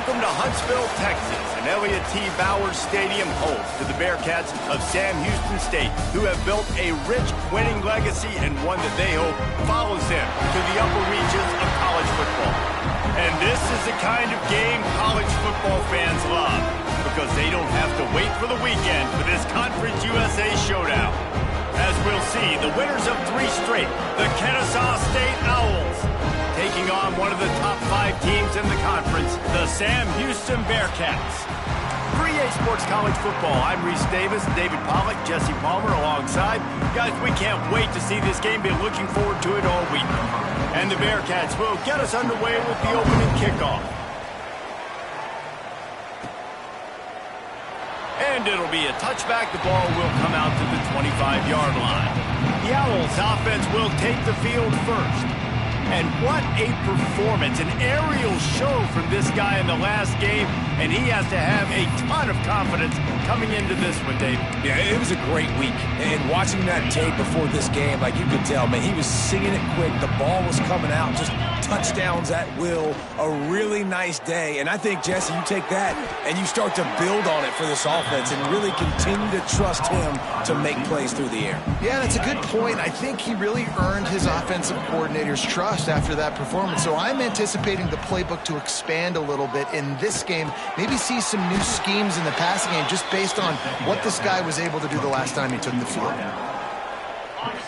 Welcome to Huntsville, Texas, and Elliott T. Bowers Stadium host to the Bearcats of Sam Houston State, who have built a rich winning legacy and one that they hope follows them to the upper reaches of college football. And this is the kind of game college football fans love, because they don't have to wait for the weekend for this Conference USA showdown. As we'll see, the winners of 3 straight, the Kennesaw State Owls, taking on one of the top 5 teams in the conference, the Sam Houston Bearcats. 3A Sports College Football. I'm Reese Davis, David Pollack, Jesse Palmer alongside. Guys, we can't wait to see this game. Been looking forward to it all week. And the Bearcats will get us underway with the opening kickoff. And it'll be a touchback. The ball will come out to the 25-yard line. The Owls offense will take the field first. And what a performance, an aerial show from this guy in the last game, and he has to have a ton of confidence coming into this one, Dave. Yeah, it was a great week, and watching that tape before this game, like you could tell, man, he was singing it quick, the ball was coming out, just touchdowns at will, a really nice day, and I think, Jesse, you take that and you start to build on it for this offense and really continue to trust him to make plays through the air. Yeah, that's a good point. I think he really earned his offensive coordinator's trust after that performance. So I'm anticipating the playbook to expand a little bit in this game, maybe see some new schemes in the passing game just based on what this guy was able to do the last time he took the field.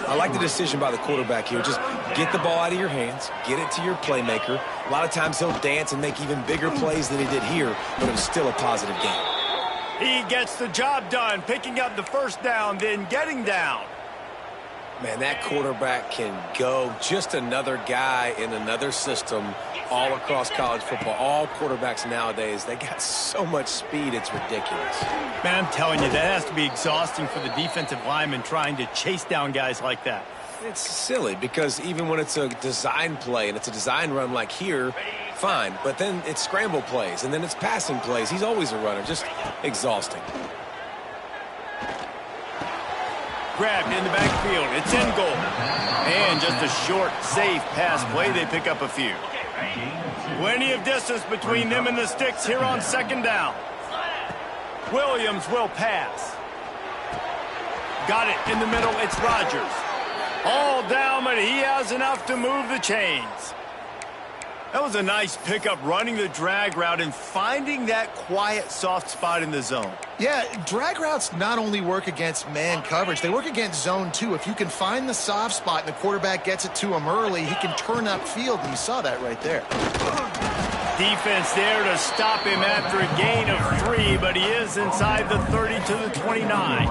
I like the decision by the quarterback here. Just get the ball out of your hands, get it to your playmaker. A lot of times he'll dance and make even bigger plays than he did here, but it was still a positive game. He gets the job done, picking up the first down, then getting down. Man, that quarterback can go. Just another guy in another system all across college football. All quarterbacks nowadays, they got so much speed, it's ridiculous. Man, I'm telling you, that has to be exhausting for the defensive lineman trying to chase down guys like that. It's silly because even when it's a design play and it's a design run like here, fine. But then it's scramble plays and then it's passing plays. He's always a runner. Just exhausting. Grabbed in the backfield. It's in goal. And just a short, safe pass play. They pick up a few. Plenty of distance between them and the sticks here on second down. Williams will pass. Got it in the middle. It's Rogers. All down, but he has enough to move the chains. That was a nice pickup, running the drag route and finding that quiet, soft spot in the zone. Yeah, drag routes not only work against man coverage, they work against zone too. If you can find the soft spot and the quarterback gets it to him early, he can turn upfield, and you saw that right there. Defense there to stop him after a gain of 3, but he is inside the 30 to the 29.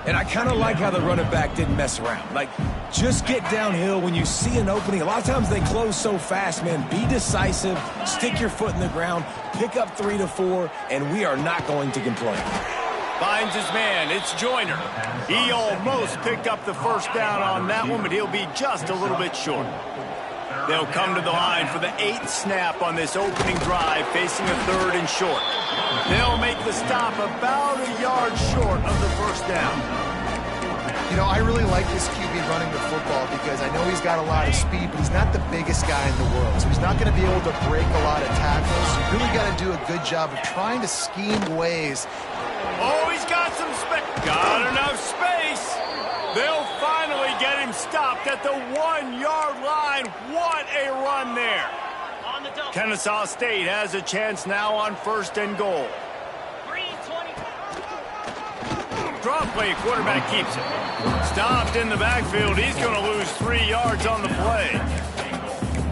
And I kind of like how the running back didn't mess around. Like, just get downhill when you see an opening. A lot of times they close so fast, man. Be decisive, stick your foot in the ground, pick up 3 to 4, and we are not going to complain. Finds his man. It's Joyner. He almost picked up the first down on that one, but he'll be just a little bit short. They'll come to the line for the 8th snap on this opening drive, facing a 3rd and short. They'll make the stop about a yard short of the first down. You know, I really like this QB running the football because I know he's got a lot of speed, but he's not the biggest guy in the world. So he's not going to be able to break a lot of tackles. You really got to do a good job of trying to scheme ways. Oh, he's got some space. Got enough space. They'll finally get him stopped at the 1-yard line. What a run there. Kennesaw State has a chance now on 1st and goal. Draw play, quarterback keeps it. Stopped in the backfield. He's going to lose 3 yards on the play.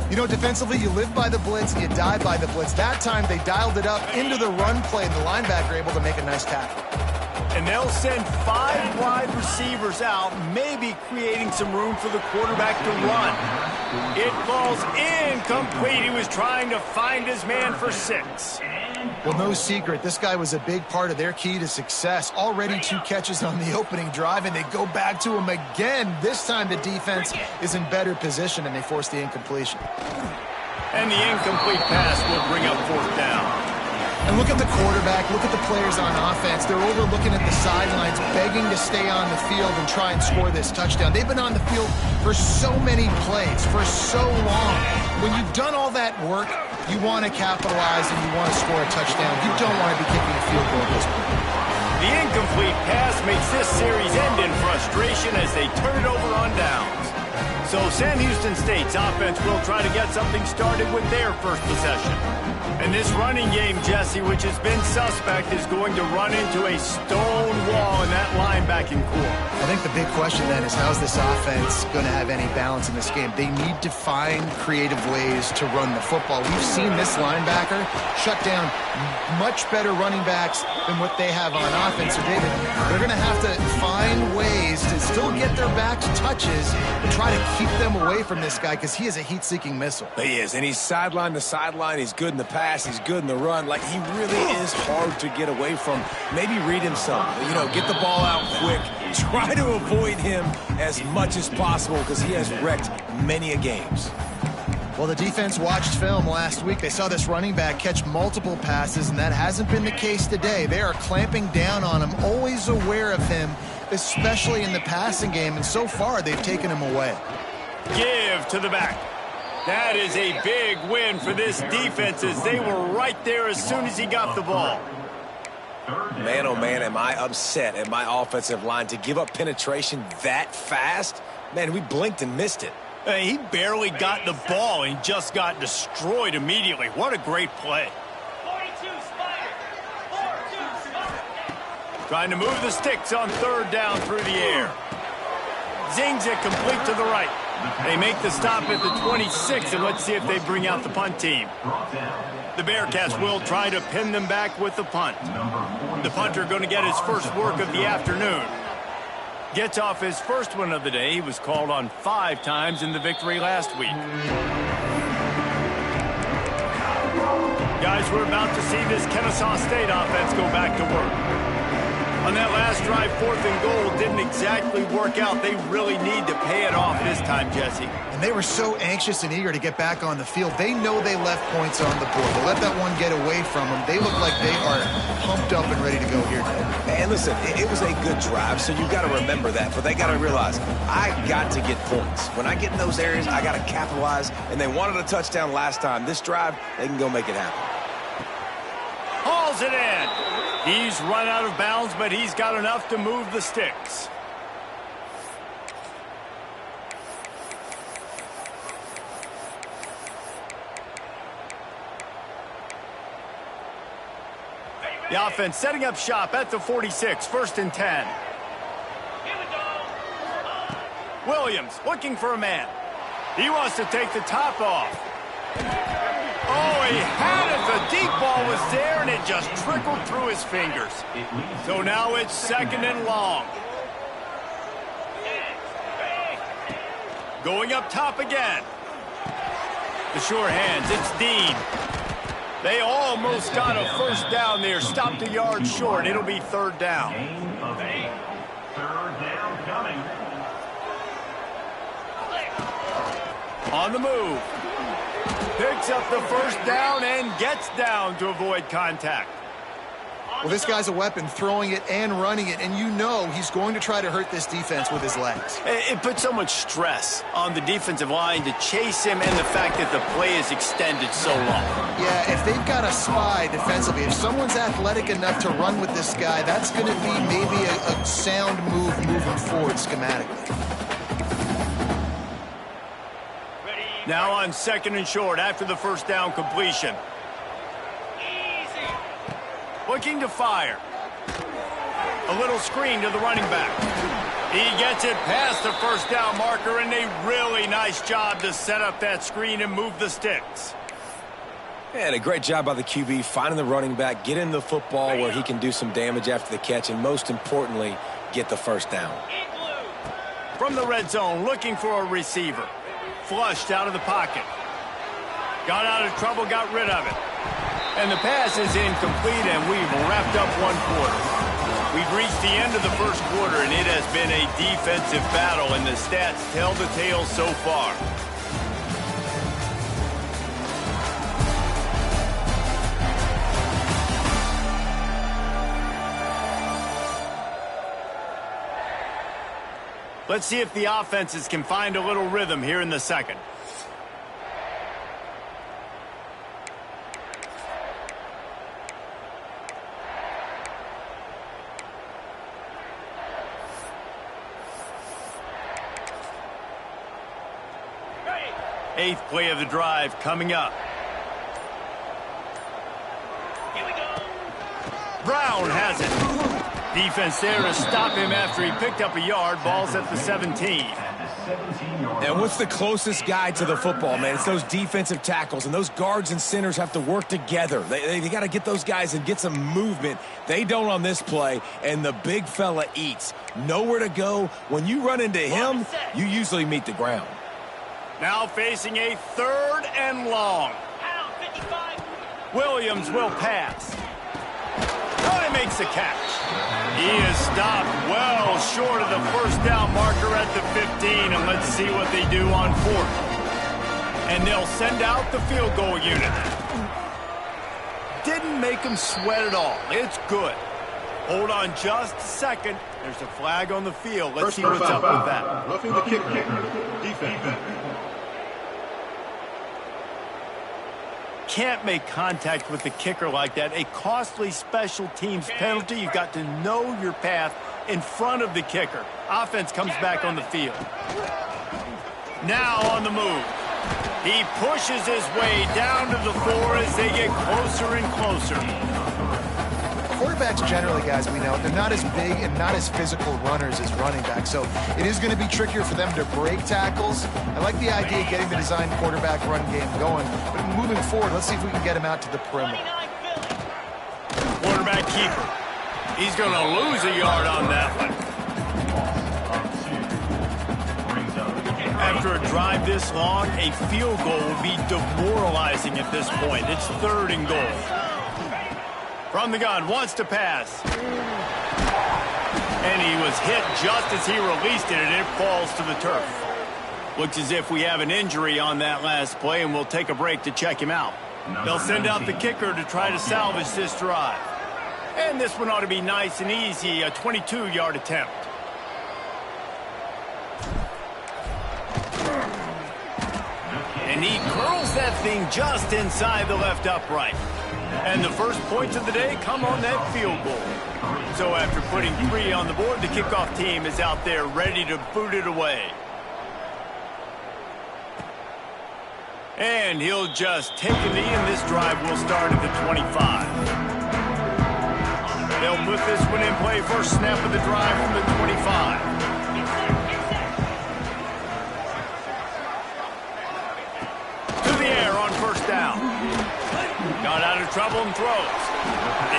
You know, defensively, you live by the blitz and you die by the blitz. That time, they dialed it up into the run play, and the linebacker able to make a nice tackle. And they'll send 5 wide receivers out, maybe creating some room for the quarterback to run. It falls incomplete. He was trying to find his man for 6. Well, no secret, this guy was a big part of their key to success. Already 2 catches on the opening drive, and they go back to him again. This time the defense is in better position, and they force the incompletion. And the incomplete pass will bring up 4th down. And look at the quarterback, look at the players on offense. They're overlooking at the sidelines, begging to stay on the field and try and score this touchdown. They've been on the field for so many plays, for so long. When you've done all that work, You want to capitalize and you want to score a touchdown. You don't want to be kicking a field goal at this point. The incomplete pass makes this series end in frustration as they turn it over on downs. So Sam Houston State's offense will try to get something started with their first possession. And this running game, Jesse, which has been suspect, is going to run into a stone wall in that linebacking core. I think the big question then is, how's this offense going to have any balance in this game? They need to find creative ways to run the football. We've seen this linebacker shut down much better running backs than what they have on offense. So, David, they're going to have to find ways to still get their backs touches and try to keep them away from this guy because he is a heat-seeking missile. He is, and he's sideline to sideline. He's good in the pass. He's good in the run. Like, he really is hard to get away from. Maybe read him some. You know, get the ball out quick. Try to avoid him as much as possible because he has wrecked many a games. Well, the defense watched film last week. They saw this running back catch multiple passes, and that hasn't been the case today. They are clamping down on him, always aware of him, especially in the passing game, and so far they've taken him away. Give to the back. That is a big win for this defense as they were right there as soon as he got the ball. Man, oh man, am I upset at my offensive line to give up penetration that fast? Man, we blinked and missed it. He barely got the ball and just got destroyed immediately. What a great play. 42 Spider. 42 Spider. Trying to move the sticks on third down through the air. Zings it complete to the right. They make the stop at the 26, and let's see if they bring out the punt team. The Bearcats will try to pin them back with the punt. The punter going to get his first work of the afternoon. Gets off his first one of the day. He was called on 5 times in the victory last week. Guys, we're about to see this Kennesaw State offense go back to work. On that last drive, 4th and goal didn't exactly work out. They really need to pay it off this time, Jesse. And they were so anxious and eager to get back on the field. They know they left points on the board. They let that one get away from them. They look like they are pumped up and ready to go here today. And listen, it was a good drive, so you got to remember that. But they got to realize, I got to get points. When I get in those areas, I got to capitalize. And they wanted a touchdown last time. This drive, they can go make it happen. Hauls it in. He's run out of bounds, but he's got enough to move the sticks. The offense setting up shop at the 46, 1st and 10. Williams looking for a man. He wants to take the top off. Oh, he had it. The deep ball was there, and it just trickled through his fingers. So now it's 2nd and long. Going up top again. The sure hands, it's Dean. They almost got a first down there. Stopped a yard short. It'll be 3rd down. On the move. Picks up the first down and gets down to avoid contact. Well, this guy's a weapon, throwing it and running it, and you know he's going to try to hurt this defense with his legs. It puts so much stress on the defensive line to chase him, and the fact that the play is extended so long. Yeah, if they've got a spy defensively, if someone's athletic enough to run with this guy, that's going to be maybe a sound move moving forward schematically. Now on 2nd and short after the first down completion. Looking to fire. A little screen to the running back. He gets it past the first down marker, and a really nice job to set up that screen and move the sticks. And a great job by the QB finding the running back, getting the football where he can do some damage after the catch, and most importantly, get the first down. From the red zone, looking for a receiver. Flushed out of the pocket. Got out of trouble, got rid of it. And the pass is incomplete, and we've wrapped up 1 quarter. We've reached the end of the first quarter, and it has been a defensive battle, and the stats tell the tale so far. Let's see if the offenses can find a little rhythm here in the second. Eighth play of the drive coming up. Here we go. Brown has it. Defense there to stop him after he picked up a yard. Ball's at the 17. And what's the closest guy to the football, man? It's those defensive tackles, and those guards and centers have to work together. They got to get those guys and get some movement. They don't on this play, and the big fella eats. Nowhere to go. When you run into him, you usually meet the ground. Now facing a 3rd and long. Pound 55. Williams will pass. Oh, he makes the catch. He is stopped well short of the first down marker at the 15, and let's see what they do on 4th. And they'll send out the field goal unit. Didn't make him sweat at all. It's good. Hold on just a second. There's a flag on the field. Let's see what's up with that. Roughing the kicker. Defense. Can't make contact with the kicker like that. A costly special teams penalty. You've got to know your path in front of the kicker. Offense comes back on the field. Now on the move. He pushes his way down to the 4 as they get closer and closer. Quarterbacks generally, guys, we know, they're not as big and not as physical runners as running backs, so it is going to be trickier for them to break tackles. I like the idea of getting the design quarterback run game going, but moving forward, let's see if we can get him out to the perimeter. 29 Philly. Quarterback keeper. He's going to lose a yard on that one. After a drive this long, a field goal will be demoralizing at this point. It's 3rd and goal. From the gun, wants to pass. And he was hit just as he released it, and it falls to the turf. Looks as if we have an injury on that last play, and we'll take a break to check him out. They'll send out the kicker to try to salvage this drive. And this one ought to be nice and easy, a 22-yard attempt. And he curls that thing just inside the left upright. And the first points of the day come on that field goal. So after putting 3 on the board, the kickoff team is out there ready to boot it away. And he'll just take a knee, and this drive will start at the 25. They'll put this one in play. First snap of the drive from the 25. To the air on first down. Got out of trouble and throws.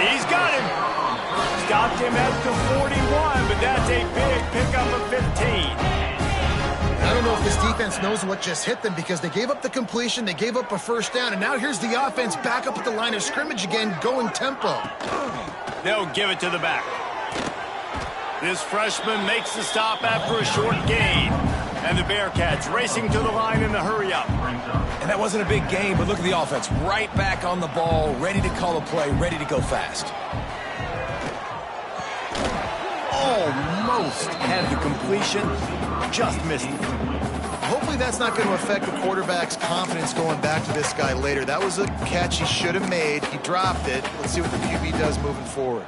He's got him. Stopped him at the 41, but that's a big pickup of 15. I don't know if this defense knows what just hit them because they gave up the completion, they gave up a first down, and now here's the offense back up at the line of scrimmage again, going tempo. They'll give it to the back. This freshman makes the stop after a short gain. And the Bearcats racing to the line in the hurry-up. And that wasn't a big game, but look at the offense. Right back on the ball, ready to call a play, ready to go fast. Almost had the completion, just missed it. Hopefully that's not going to affect the quarterback's confidence going back to this guy later. That was a catch he should have made. He dropped it. Let's see what the QB does moving forward.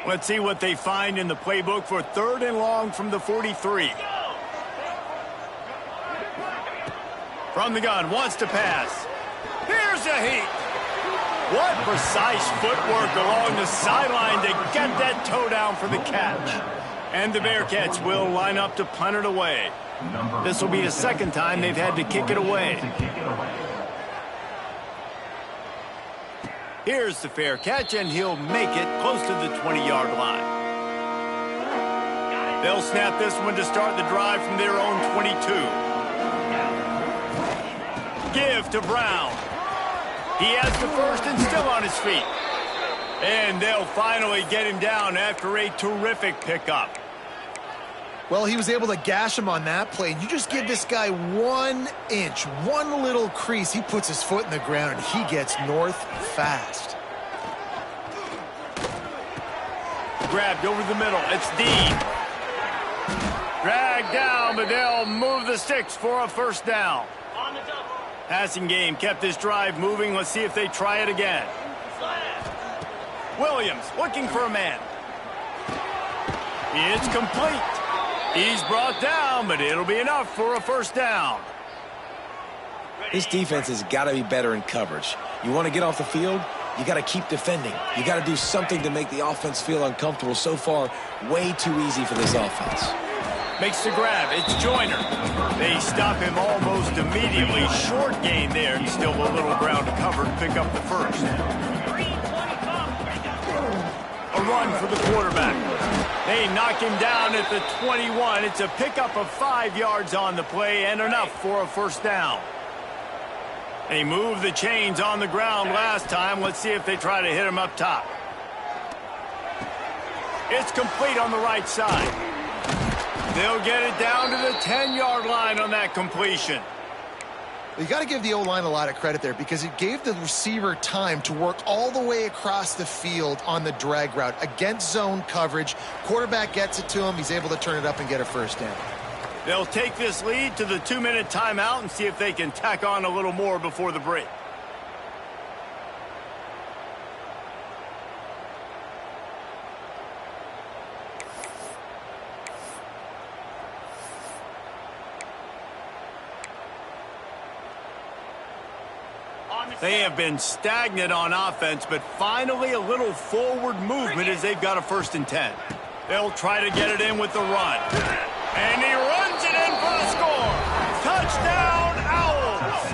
Let's see what they find in the playbook for 3rd and long from the 43. From the gun, wants to pass. Here's a heat. What precise footwork along the sideline to get that toe down for the catch. And the Bearcats will line up to punt it away. This will be the second time they've had to kick it away. Here's the fair catch, and he'll make it close to the 20-yard line. They'll snap this one to start the drive from their own 22. Give to Brown. He has the first and still on his feet. And they'll finally get him down after a terrific pickup. Well, he was able to gash him on that play. You just give this guy 1 inch, one little crease. He puts his foot in the ground, and he gets north fast. Grabbed over the middle. It's Dean. Dragged down, but they'll move the sticks for a first down. On the double. Passing game kept this drive moving. Let's see if they try it again. Williams looking for a man. It's complete. He's brought down, but it'll be enough for a first down. This defense has got to be better in coverage. You want to get off the field, you got to keep defending. You got to do something to make the offense feel uncomfortable. So far, way too easy for this offense. Makes the grab. It's Joyner. They stop him almost immediately. Short gain there, and still a little ground to cover to pick up the first. A run for the quarterback. They knock him down at the 21. It's a pickup of 5 yards on the play and enough for a first down. They moved the chains on the ground last time. Let's see if they try to hit him up top. It's complete on the right side. They'll get it down to the 10-yard line on that completion. You got to give the O-line a lot of credit there because it gave the receiver time to work all the way across the field on the drag route against zone coverage. Quarterback gets it to him. He's able to turn it up and get a first down. They'll take this lead to the 2-minute timeout and see if they can tack on a little more before the break. They have been stagnant on offense, but finally a little forward movement as they've got a 1st and 10. They'll try to get it in with the run. And he runs it in for the score. Touchdown, Owls!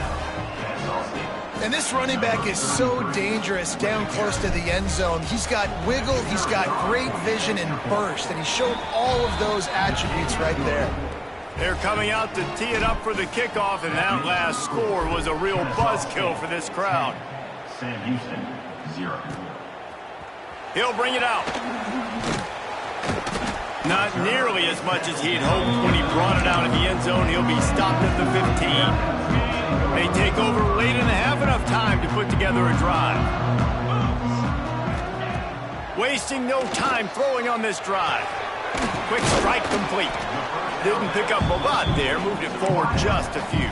And this running back is so dangerous down close to the end zone. He's got wiggle, he's got great vision and burst, and he showed all of those attributes right there. They're coming out to tee it up for the kickoff, and that last score was a real buzzkill for this crowd. Sam Houston, 0. He'll bring it out. Not nearly as much as he'd hoped when he brought it out in the end zone. He'll be stopped at the 15. They take over late and have enough time to put together a drive. Wasting no time throwing on this drive. Quick strike complete. Didn't pick up a lot there, moved it forward just a few.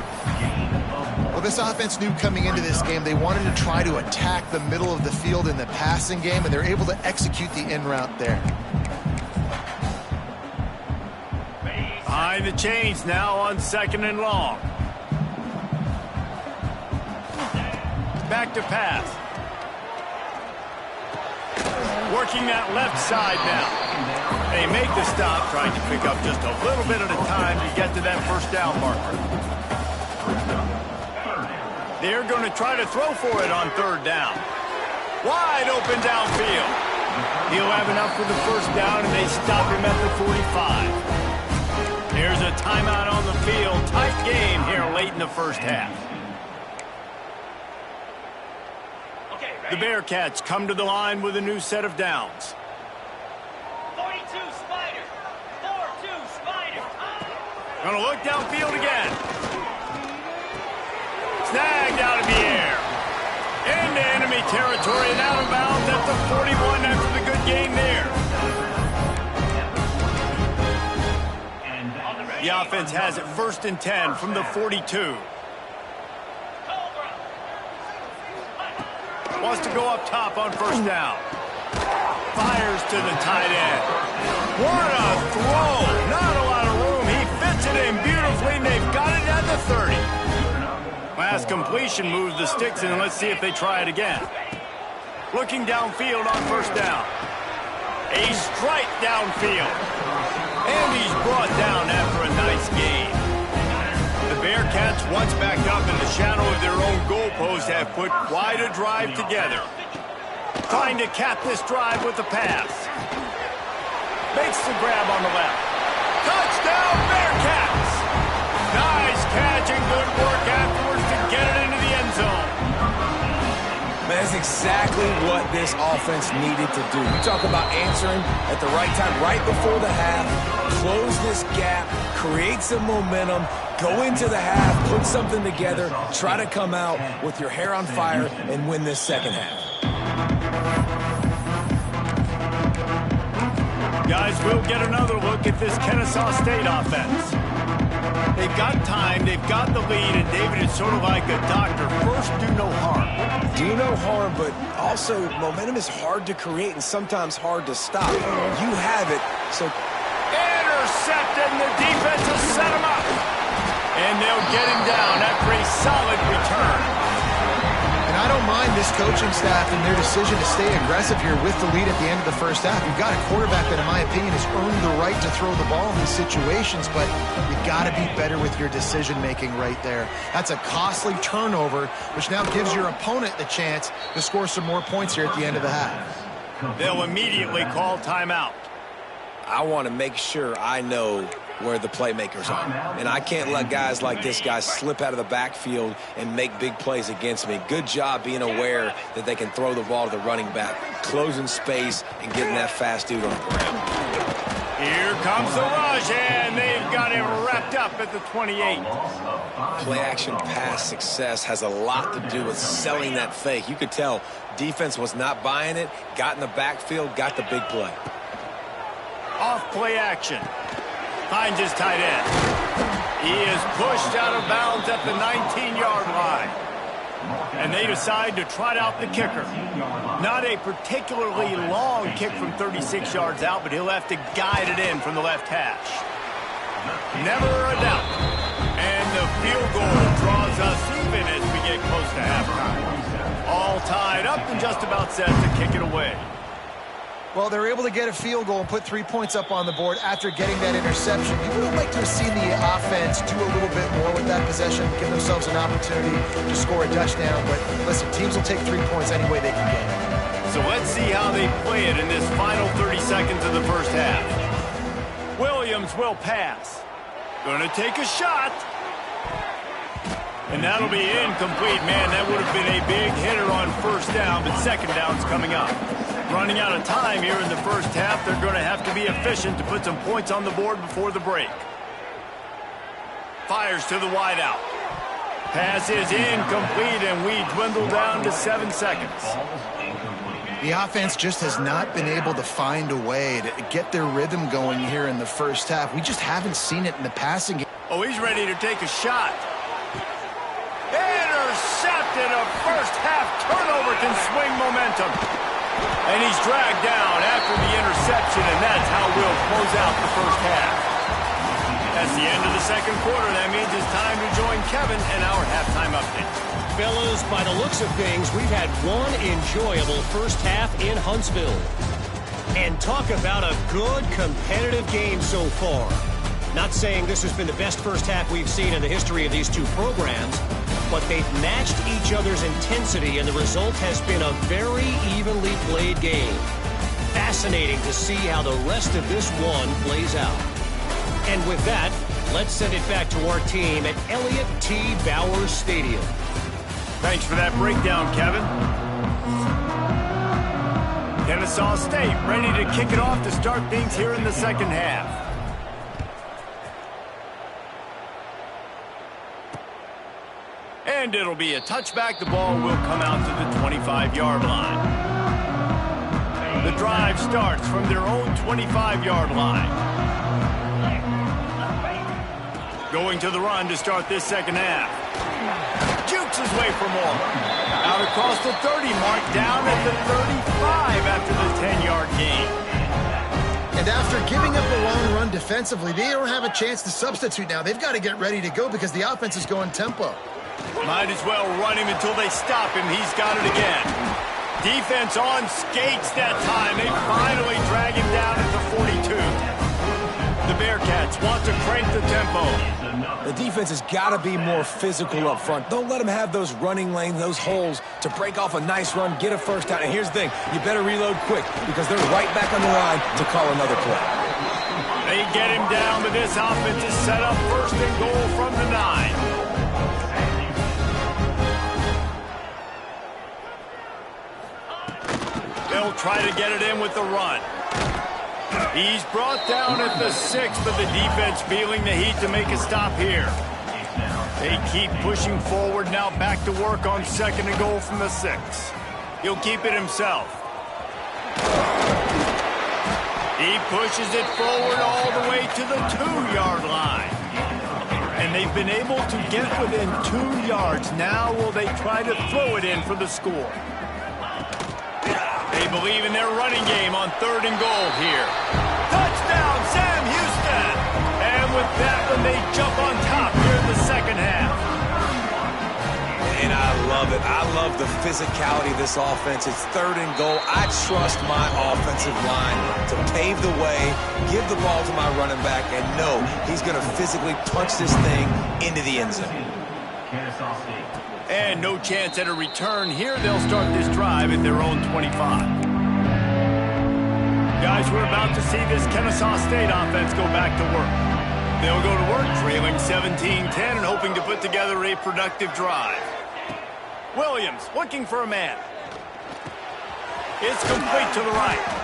Well, this offense knew coming into this game they wanted to try to attack the middle of the field in the passing game, and they're able to execute the in route there. Behind the chains now on 2nd and long. Back to pass. Working that left side now. They make the stop, trying to pick up just a little bit at a time to get to that first down marker. They're going to try to throw for it on 3rd down. Wide open downfield. He'll have enough for the first down, and they stop him at the 45. There's a timeout on the field. Tight game here late in the first half. The Bearcats come to the line with a new set of downs. 42 Spiders. 4-2 Spiders. Gonna look downfield again. Snagged out of the air. Into enemy territory and out of bounds at the 41 after the good game there. The offense has it 1st and 10 from the 42. Wants to go up top on 1st down. Fires to the tight end. What a throw! Not a lot of room. He fits it in beautifully, and they've got it at the 30. Last completion moves the sticks in. Let's see if they try it again. Looking downfield on 1st down. A strike downfield. And he's brought down after a nice gain. The Bearcats, once backed up in the shadow of their own goalpost, have put quite a drive together. Trying to cap this drive with the pass. Makes the grab on the left. Touchdown, Bearcats! Nice catch and good work afterwards to get it into the end zone. Man, that's exactly what this offense needed to do. You talk about answering at the right time, right before the half, close this gap, create some momentum, go into the half, put something together, try to come out with your hair on fire and win this 2nd half. Guys, we'll get another look at this Kennesaw State offense. They've got time, they've got the lead, and David is sort of like a doctor. First, do no harm. Do no harm, but also momentum is hard to create and sometimes hard to stop. You have it, so... Intercepted, and the defense has set him up. And they'll get him down after a solid return. And I don't mind this coaching staff and their decision to stay aggressive here with the lead at the end of the first half. You've got a quarterback that, in my opinion, has earned the right to throw the ball in these situations, but you got to be better with your decision-making right there. That's a costly turnover, which now gives your opponent the chance to score some more points here at the end of the half. They'll immediately call timeout. I want to make sure I know where the playmakers are. And I can't let guys like this guy slip out of the backfield and make big plays against me. Good job being aware that they can throw the ball to the running back, closing space, and getting that fast dude on the ground. Here comes the rush, and they've got him wrapped up at the 28. Play-action pass success has a lot to do with selling that fake. You could tell defense was not buying it, got in the backfield, got the big play. Off play action. Finds his tight end. He is pushed out of bounds at the 19-yard line. And they decide to trot out the kicker. Not a particularly long kick from 36 yards out, but he'll have to guide it in from the left hash. Never a doubt. And the field goal draws us even as we get close to halftime. All tied up and just about set to kick it away. Well, they're able to get a field goal and put 3 points up on the board after getting that interception. You would have liked to have seen the offense do a little bit more with that possession, give themselves an opportunity to score a touchdown. But listen, teams will take 3 points any way they can get it. So let's see how they play it in this final 30 seconds of the first half. Williams will pass. Gonna take a shot. And that'll be incomplete. Man, that would have been a big hitter on first down, but second down's coming up. Running out of time here in the first half. They're going to have to be efficient to put some points on the board before the break. Fires to the wideout. Pass is incomplete, and we dwindle down to 7 seconds. The offense just has not been able to find a way to get their rhythm going here in the first half. We just haven't seen it in the passing game. Oh, he's ready to take a shot. Intercepted. A first half turnover can swing momentum. And he's dragged down after the interception, and that's how we'll close out the first half. That's the end of the second quarter. That means it's time to join Kevin and our halftime update. Fellas, by the looks of things, we've had one enjoyable first half in Huntsville. And talk about a good competitive game so far. Not saying this has been the best first half we've seen in the history of these two programs, but they've matched each other's intensity, and the result has been a very evenly played game. Fascinating to see how the rest of this one plays out. And with that, let's send it back to our team at Elliott T. Bowers Stadium. Thanks for that breakdown, Kevin. Kennesaw State ready to kick it off to start things here in the second half. And it'll be a touchback. The ball will come out to the 25-yard line. The drive starts from their own 25-yard line. Going to the run to start this second half. Jukes his way for more. Out across the 30 mark, down at the 35 after the 10-yard gain. And after giving up a long run defensively, they don't have a chance to substitute now. They've got to get ready to go because the offense is going tempo. Might as well run him until they stop him. He's got it again. Defense on skates that time. They finally drag him down at the 42. The Bearcats want to crank the tempo. The defense has got to be more physical up front. Don't let them have those running lanes, those holes to break off a nice run, get a first down. And here's the thing, you better reload quick because they're right back on the line to call another play. They get him down, but this offense is set up first and goal from the 9. They'll try to get it in with the run. He's brought down at the 6, but the defense feeling the heat to make a stop here. They keep pushing forward, now back to work on second and goal from the 6. He'll keep it himself. He pushes it forward all the way to the 2-yard line. And they've been able to get within 2 yards. Now will they try to throw it in for the score? They believe in their running game on third and goal here. Touchdown, Sam Houston! And with that one, they jump on top here in the second half. And I love it. I love the physicality of this offense. It's 3rd and goal. I trust my offensive line to pave the way, give the ball to my running back, and know he's going to physically punch this thing into the end zone. Kennesaw State. And no chance at a return here. They'll start this drive at their own 25. Guys, we're about to see this Kennesaw State offense go back to work. They'll go to work trailing 17-10 and hoping to put together a productive drive. Williams looking for a man. It's complete to the right.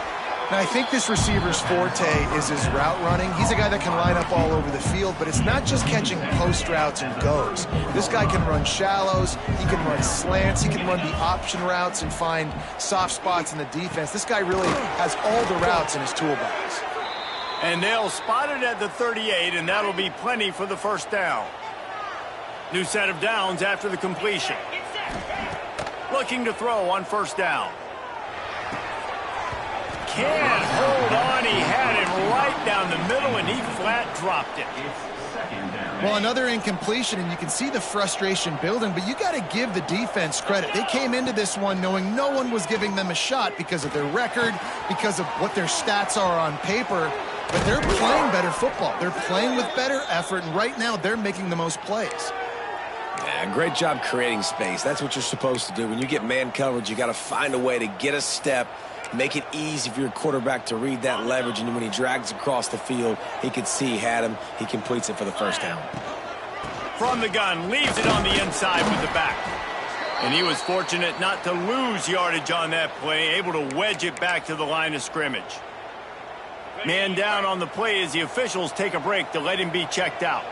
Now, I think this receiver's forte is his route running. He's a guy that can line up all over the field, but it's not just catching post routes and goes. This guy can run shallows, he can run slants, he can run the option routes and find soft spots in the defense. This guy really has all the routes in his toolbox. And they'll spot it at the 38, and that'll be plenty for the first down. New set of downs after the completion. Looking to throw on first down. Can't hold on. He had it right down the middle, and he flat dropped it. Well, another incompletion, and you can see the frustration building, but you got to give the defense credit. They came into this one knowing no one was giving them a shot because of their record, because of what their stats are on paper, but they're playing better football. They're playing with better effort, and right now they're making the most plays. Yeah, great job creating space. That's what you're supposed to do. When you get man coverage, you got to find a way to get a step, make it easy for your quarterback to read that leverage, and when he drags across the field, he could see he had him. He completes it for the first down. From the gun, leaves it on the inside with the back. And he was fortunate not to lose yardage on that play, able to wedge it back to the line of scrimmage. Man down on the play as the officials take a break to let him be checked out.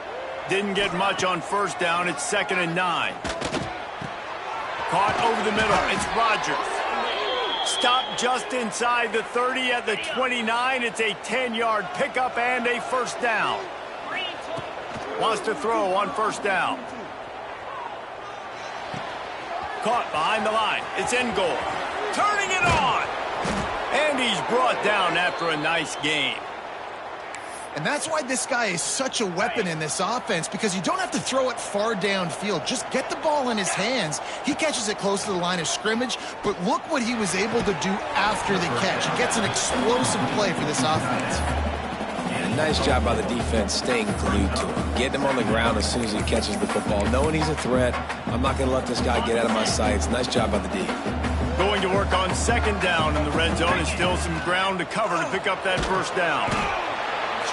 Didn't get much on first down. It's 2nd and 9. Caught over the middle. It's Rogers. Stopped just inside the 30 at the 29. It's a 10-yard pickup and a first down. Wants to throw on first down. Caught behind the line. It's in goal. Turning it on. And he's brought down after a nice game. And that's why this guy is such a weapon in this offense, because you don't have to throw it far downfield. Just get the ball in his hands. He catches it close to the line of scrimmage, but look what he was able to do after the catch. He gets an explosive play for this offense. Yeah, nice job by the defense staying glued to him. Getting him on the ground as soon as he catches the football. Knowing he's a threat, I'm not going to let this guy get out of my sights. Nice job by the D. Going to work on second down in the red zone. Is still some ground to cover to pick up that first down.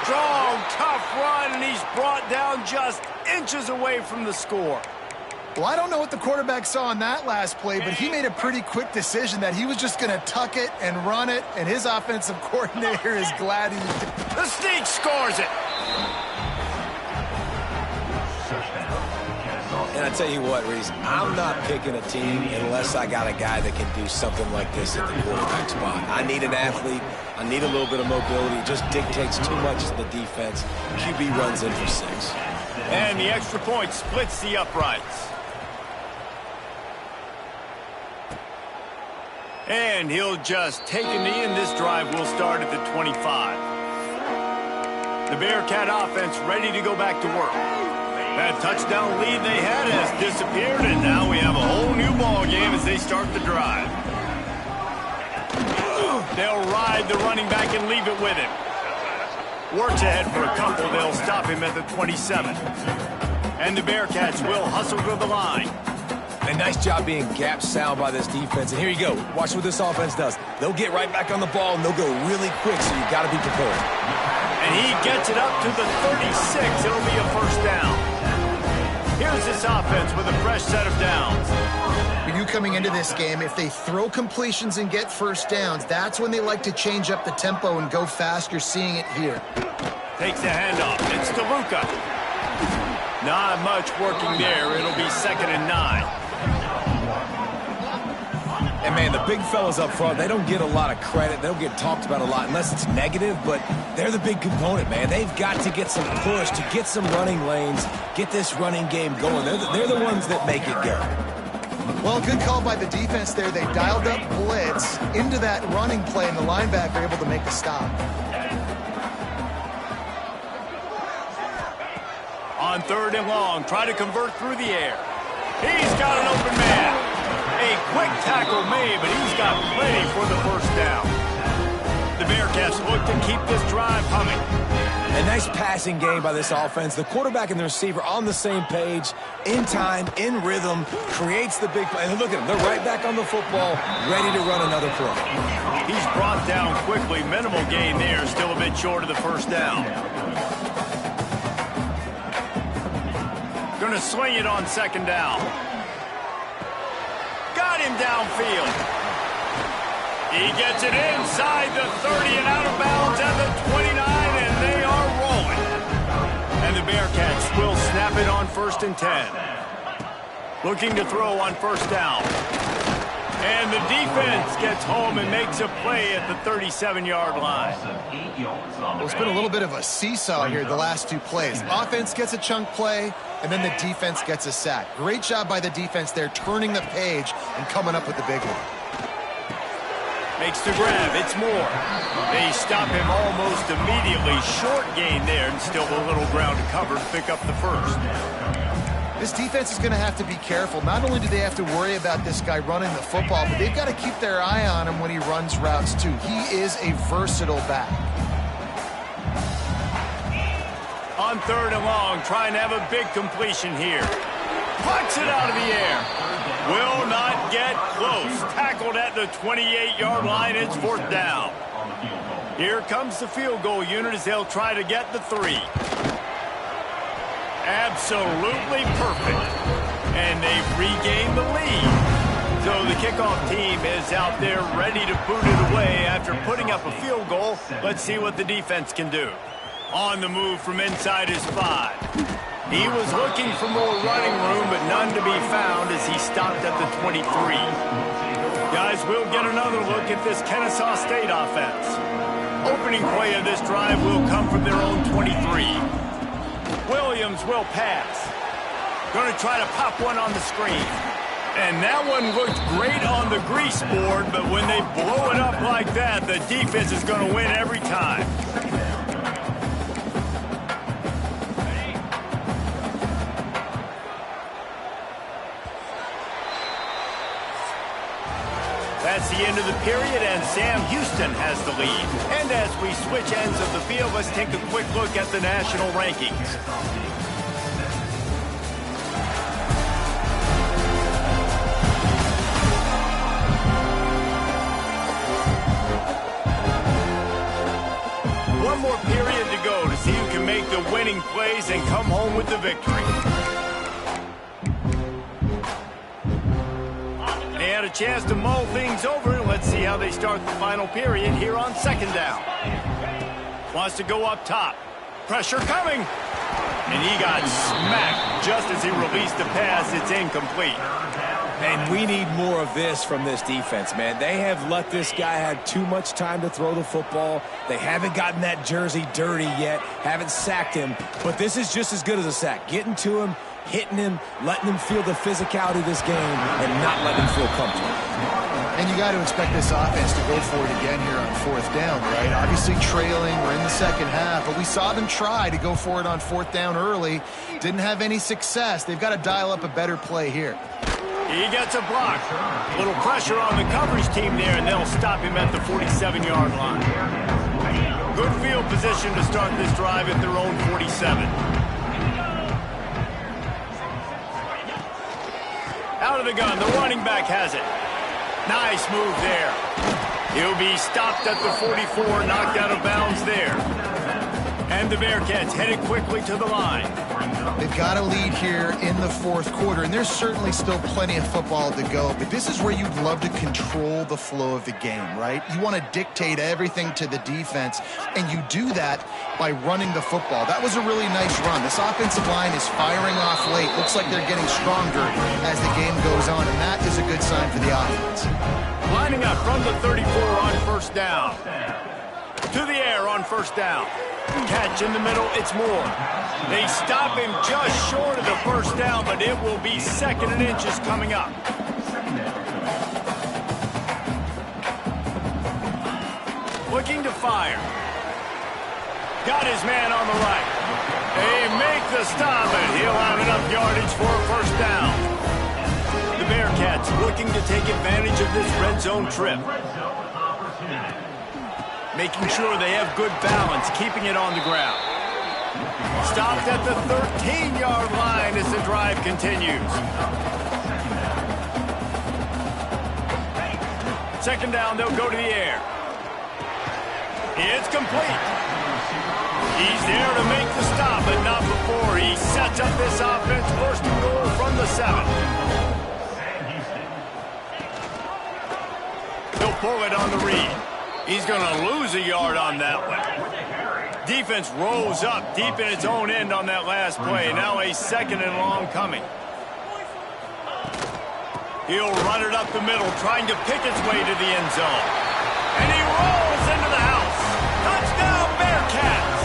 Strong, tough run, and he's brought down just inches away from the score. Well, I don't know what the quarterback saw on that last play, but he made a pretty quick decision that he was just going to tuck it and run it, and his offensive coordinator is glad he did. The sneak scores it. And I tell you what, Reese, I'm not picking a team unless I got a guy that can do something like this at the quarterback spot. I need an athlete. I need a little bit of mobility. It just dictates too much to the defense. QB runs in for 6. And the extra point splits the uprights. And he'll just take a knee, and this drive will start at the 25. The Bearcat offense ready to go back to work. That touchdown lead they had has disappeared, and now we have a whole new ball game as they start the drive. They'll ride the running back and leave it with him. Works ahead for a couple. They'll stop him at the 27. And the Bearcats will hustle to the line. A nice job being gap sound by this defense. And here you go. Watch what this offense does. They'll get right back on the ball, and they'll go really quick, so you got to be prepared. And he gets it up to the 36. It'll be a first down. Here's this offense with a fresh set of downs. We knew coming into this game, if they throw completions and get first downs, that's when they like to change up the tempo and go fast. You're seeing it here. Takes the handoff. It's DeLuca. Not much working there. It'll be 2nd and 9. And, man, the big fellas up front, they don't get a lot of credit. They don't get talked about a lot unless it's negative, but they're the big component, man. They've got to get some push, to get some running lanes, get this running game going. They're the ones that make it go. Well, good call by the defense there. They dialed up blitz into that running play, and the linebacker able to make the stop. On On 3rd and long, try to convert through the air. He's got an open man. A quick tackle made, but he's got plenty for the first down. The Bearcats look to keep this drive humming. A nice passing game by this offense. The quarterback and the receiver on the same page, in time, in rhythm, creates the big play. And look at them. They're right back on the football, ready to run another play. He's brought down quickly. Minimal gain there, still a bit short of the first down. Going to swing it on 2nd down. Got him downfield. He gets it inside the 30 and out of bounds at the 29, and they are rolling. And the Bearcats will snap it on 1st and 10. Looking to throw on 1st down. And the defense gets home and makes a play at the 37-yard line. Well, it's been a little bit of a seesaw here the last 2 plays. Offense gets a chunk play, and then the defense gets a sack. Great job by the defense there, turning the page and coming up with the big one. Makes the grab. It's Moore. They stop him almost immediately. Short gain there, and still a little ground to cover to pick up the first. This defense is going to have to be careful. Not only do they have to worry about this guy running the football, but they've got to keep their eye on him when he runs routes too. He is a versatile back. On 3rd and long, trying to have a big completion here. Plucks it out of the air. Will not get close. Tackled at the 28-yard line. It's 4th down. Here comes the field goal unit as they'll try to get the 3. Absolutely perfect. And they've regained the lead. So the kickoff team is out there ready to boot it away after putting up a field goal. Let's see what the defense can do. On the move from inside his 5. He was looking for more running room, but none to be found as he stopped at the 23. Guys, we'll get another look at this Kennesaw State offense. Opening play of this drive will come from their own 23. Williams will pass. Going to try to pop one on the screen. And that one looked great on the grease board, but when they blow it up like that, the defense is going to win every time. That's the end of the period, and Sam Houston has the lead. And as we switch ends of the field, let's take a quick look at the national rankings. One more period to go to see who can make the winning plays and come home with the victory. They had a chance to mull things over. Let's see how they start the final period here on 2nd down. Wants to go up top. Pressure coming. And he got smacked just as he released the pass. It's incomplete. And we need more of this from this defense, man. They have let this guy have too much time to throw the football. They haven't gotten that jersey dirty yet, haven't sacked him. But this is just as good as a sack. Getting to him, hitting him, letting him feel the physicality of this game, and not letting him feel comfortable. And you got to expect this offense to go for it again here on 4th down, right? Obviously trailing, we're in the 2nd half, but we saw them try to go for it on 4th down early. Didn't have any success. They've got to dial up a better play here. He gets a block. A little pressure on the coverage team there, and they'll stop him at the 47-yard line. Good field position to start this drive at their own 47. Out of the gun, the running back has it. Nice move there. He'll be stopped at the 44, knocked out of bounds there. And the Bearcats headed quickly to the line. They've got a lead here in the 4th quarter, and there's certainly still plenty of football to go, but this is where you'd love to control the flow of the game, right? You want to dictate everything to the defense, and you do that by running the football. That was a really nice run. This offensive line is firing off late. Looks like they're getting stronger as the game goes on, and that is a good sign for the offense. Lining up from the 34 on 1st down. To the air on 1st down. Catch in the middle, it's Moore. They stop him just short of the 1st down, but it will be 2nd and inches coming up. Looking to fire. Got his man on the right. They make the stop, and he'll have enough yardage for a first down. The Bearcats looking to take advantage of this red zone trip. Making sure they have good balance, keeping it on the ground. Stopped at the 13-yard line as the drive continues. Second down, they'll go to the air. It's complete. He's there to make the stop, but not before he sets up this offense. First and goal from the 7. He'll pull it on the read. He's going to lose a yard on that one. Defense rolls up deep in its own end on that last play. Now a second and long coming. He'll run it up the middle, trying to pick its way to the end zone. And he rolls into the house. Touchdown, Bearcats!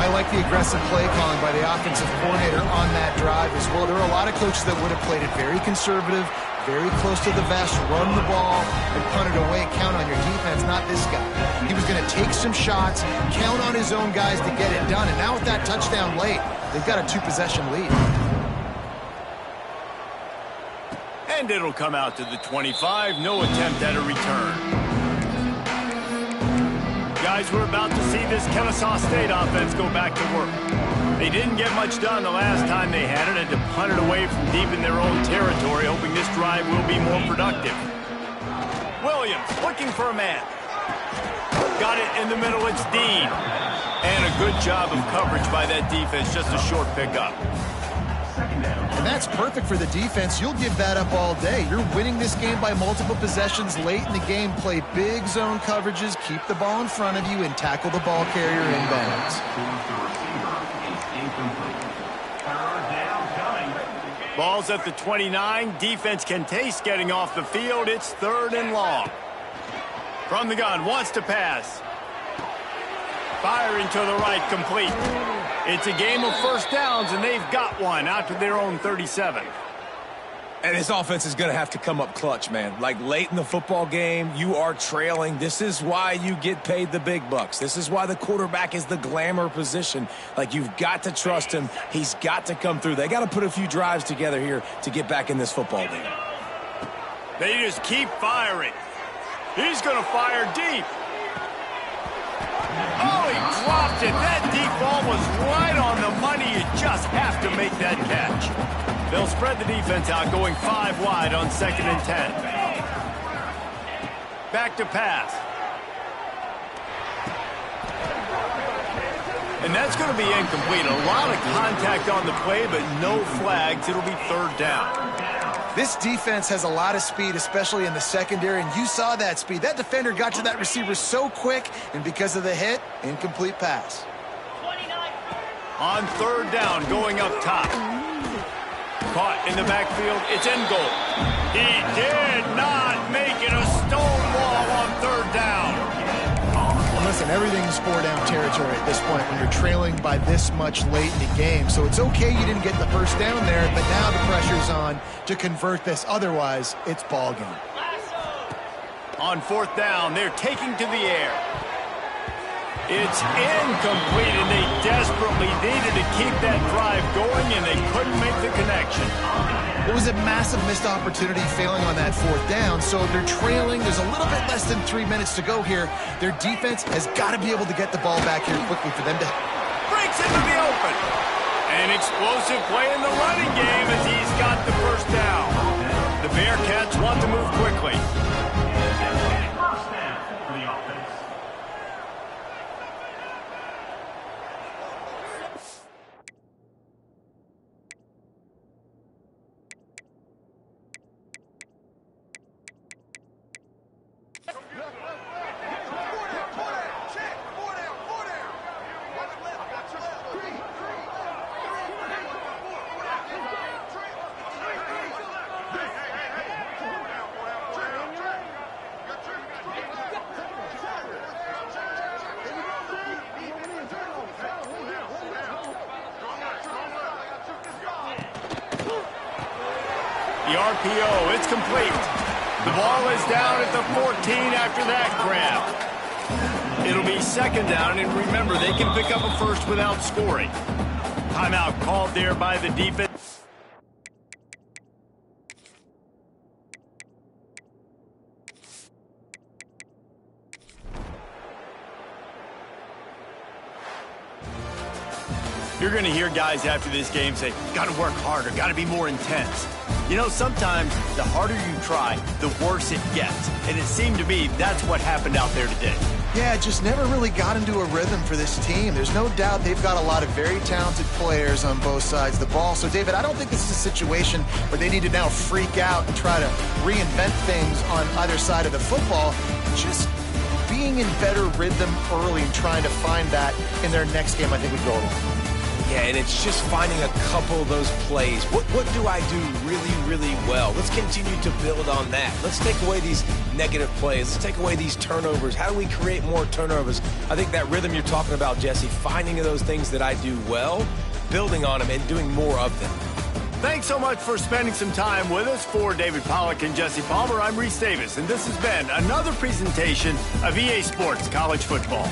I like the aggressive play calling by the offensive coordinator on that drive as well. There are a lot of coaches that would have played it very conservative, very close to the vest, run the ball, and punt it away. Count on your defense, not this guy. He was going to take some shots, count on his own guys to get it done. And now with that touchdown late, they've got a 2-possession lead. And it'll come out to the 25. No attempt at a return. Guys, we're about to see this Kennesaw State offense go back to work. They didn't get much done the last time they had it, and to punt it away from deep in their own territory, hoping this drive will be more productive. Williams looking for a man. Got it in the middle, it's Dean. And a good job of coverage by that defense, just a short pickup. And that's perfect for the defense. You'll give that up all day. You're winning this game by multiple possessions late in the game. Play big zone coverages, keep the ball in front of you, and tackle the ball carrier inbounds. Ball's at the 29. Defense can taste getting off the field. It's 3rd and long. From the gun, wants to pass. Firing to the right, complete. It's a game of first downs, and they've got one out to their own 37. And this offense is going to have to come up clutch, man. Like late in the football game, you are trailing. This is why you get paid the big bucks. This is why the quarterback is the glamour position. Like, you've got to trust him. He's got to come through. They got to put a few drives together here to get back in this football game. They just keep firing. He's going to fire deep. Oh, he dropped it. That deep ball was right on the money. You just have to make that catch. They'll spread the defense out, going 5 wide on 2nd and 10. Back to pass. And that's going to be incomplete. A lot of contact on the play, but no flags. It'll be 3rd down. This defense has a lot of speed, especially in the secondary, and you saw that speed. That defender got to that receiver so quick, and because of the hit, incomplete pass. 29. On 3rd down, going up top. Caught in the backfield, it's in goal. He did not make it a stonewall on 3rd down. And listen, everything's 4-down territory at this point when you're trailing by this much late in the game. So it's okay you didn't get the first down there, but now the pressure's on to convert this. Otherwise, it's ball game. On 4th down, they're taking to the air. It's incomplete, and they desperately needed to keep that drive going, and they couldn't make the connection. It was a massive missed opportunity failing on that 4th down, so they're trailing. There's a little bit less than 3 minutes to go here. Their defense has got to be able to get the ball back here quickly for them to... Breaks into the open. An explosive play in the running game as he's got the first down. The Bearcats want to move quickly. First down for the offense. The RPO, it's complete. The ball is down at the 14 after that grab. It'll be second down, and remember, they can pick up a first without scoring. Timeout called there by the defense. You're going to hear guys after this game say, got to work harder, got to be more intense. You know, sometimes the harder you try, the worse it gets. And it seemed to me that's what happened out there today. Yeah, it just never really got into a rhythm for this team. There's no doubt they've got a lot of very talented players on both sides of the ball. So, David, I don't think this is a situation where they need to now freak out and try to reinvent things on either side of the football. Just being in better rhythm early and trying to find that in their next game, I think would go a long way. Yeah, and it's just finding a couple of those plays. What do I do really, really well? Let's continue to build on that. Let's take away these negative plays. Let's take away these turnovers. How do we create more turnovers? I think that rhythm you're talking about, Jesse, finding those things that I do well, building on them, and doing more of them. Thanks so much for spending some time with us. For David Pollack and Jesse Palmer, I'm Reese Davis, and this has been another presentation of EA Sports College Football.